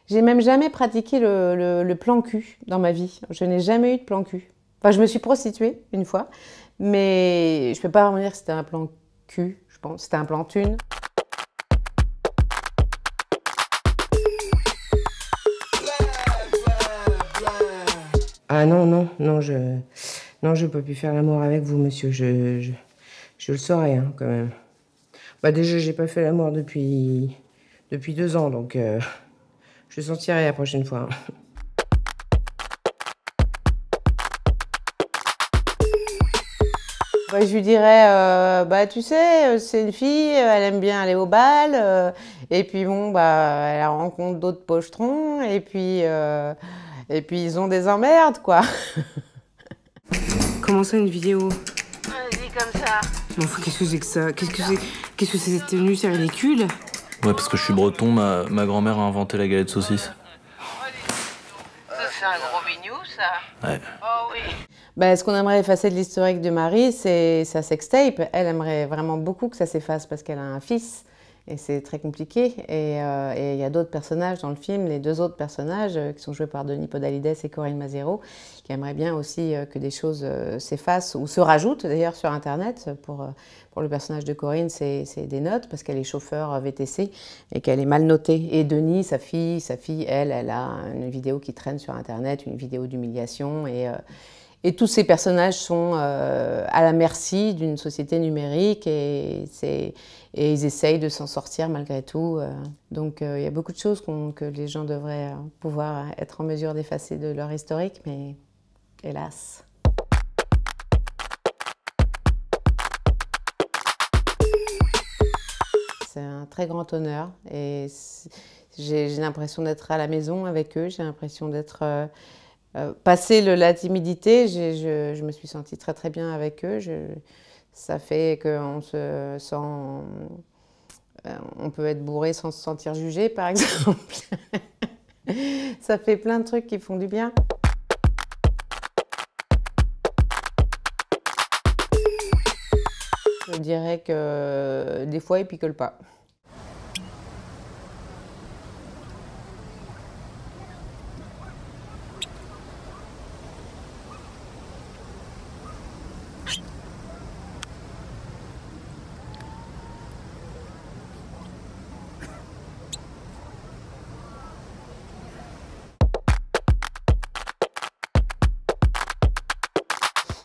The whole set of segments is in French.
J'ai même jamais pratiqué le plan cul dans ma vie. Je n'ai jamais eu de plan cul. Enfin, je me suis prostituée une fois, mais je peux pas vraiment dire que c'était un plan cul, je pense. C'était un plan thune. Ah non, non, non, je peux plus faire l'amour avec vous, monsieur. Je le saurais, hein, quand même. Bah déjà, j'ai pas fait l'amour depuis 2 ans, donc je sentirai la prochaine fois. Bah, je lui dirais, bah tu sais, c'est une fille, elle aime bien aller au bal, et puis bon, bah elle rencontre d'autres pochetrons, et puis ils ont des emmerdes, quoi. Comment ça, une vidéo? Vas-y, comme ça. Mais enfin, qu'est-ce que c'est que ça? Qu'est-ce que c'est cette tenue? C'est ridicule. Ouais, parce que je suis breton, ma grand-mère a inventé la galette saucisse. Ça, c'est un gros bignou, ça. Ouais. Oh oui. Bah, ce qu'on aimerait effacer de l'historique de Marie, c'est sa sextape. Elle aimerait vraiment beaucoup que ça s'efface parce qu'elle a un fils et c'est très compliqué. Et il y a d'autres personnages dans le film, les 2 autres personnages qui sont joués par Denis Podalides et Corinne Mazero, qui aimeraient bien aussi que des choses s'effacent ou se rajoutent d'ailleurs sur Internet. Pour le personnage de Corinne, c'est des notes parce qu'elle est chauffeur VTC et qu'elle est mal notée. Et Denis, sa fille, elle a une vidéo qui traîne sur Internet, une vidéo d'humiliation et tous ces personnages sont à la merci d'une société numérique et ils essayent de s'en sortir malgré tout. Donc il y a beaucoup de choses que les gens devraient pouvoir être en mesure d'effacer de leur historique, mais hélas. C'est un très grand honneur et j'ai l'impression d'être à la maison avec eux, j'ai l'impression d'être... Passé la timidité, je me suis sentie très très bien avec eux. Ça fait qu'on se sent... on peut être bourré sans se sentir jugé, par exemple. Ça fait plein de trucs qui font du bien. Je dirais que des fois, ils picolent pas.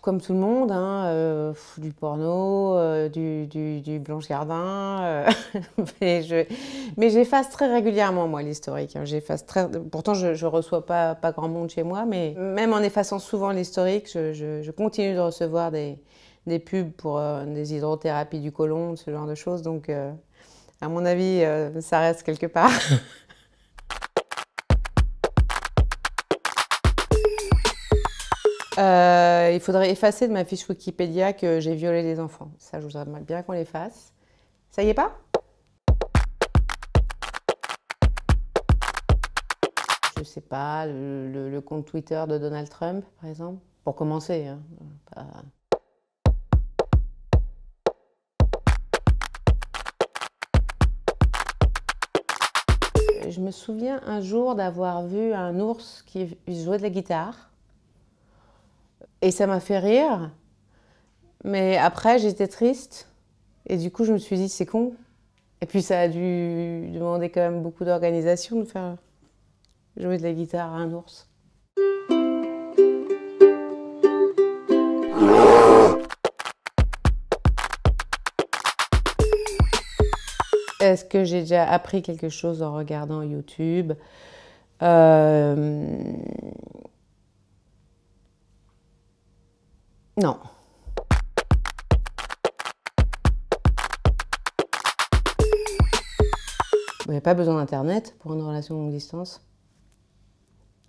Comme tout le monde, hein, du porno, du Blanche Gardin, mais j'efface très régulièrement, moi, l'historique. Hein, pourtant, je reçois pas grand monde chez moi, mais même en effaçant souvent l'historique, je continue de recevoir des pubs pour des hydrothérapies du côlon, ce genre de choses. Donc, à mon avis, ça reste quelque part. Il faudrait effacer de ma fiche Wikipédia que j'ai violé des enfants. Ça, je voudrais bien qu'on l'efface. Ça y est pas? Je sais pas, le compte Twitter de Donald Trump, par exemple. Pour commencer. Hein. Je me souviens un jour d'avoir vu un ours qui jouait de la guitare. Et ça m'a fait rire, mais après j'étais triste et du coup je me suis dit c'est con. Et puis ça a dû demander quand même beaucoup d'organisation de faire jouer de la guitare à un ours. Est-ce que j'ai déjà appris quelque chose en regardant YouTube? Non. Il n'y a pas besoin d'Internet pour une relation longue distance.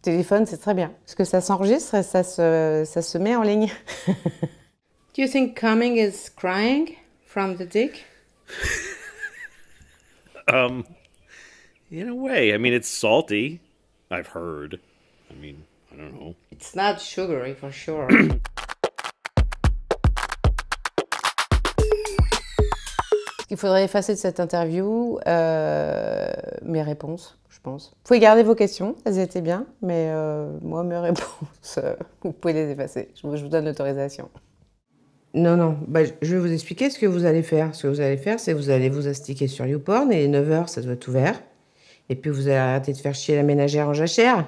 Téléphone, c'est très bien. Parce que ça s'enregistre et ça se met en ligne. Do you think coming is crying from the dick? In a way. I mean, it's salty. I've heard. I mean, I don't know. It's not sugary for sure. Il faudrait effacer de cette interview mes réponses. Je pense. Vous pouvez garder vos questions, elles étaient bien, mais moi, mes réponses, vous pouvez les effacer. Je vous donne l'autorisation. Non, non, bah, je vais vous expliquer ce que vous allez faire. Ce que vous allez faire, c'est vous allez vous astiquer sur YouPorn et 9 h, ça doit être ouvert. Et puis vous allez arrêter de faire chier la ménagère en jachère.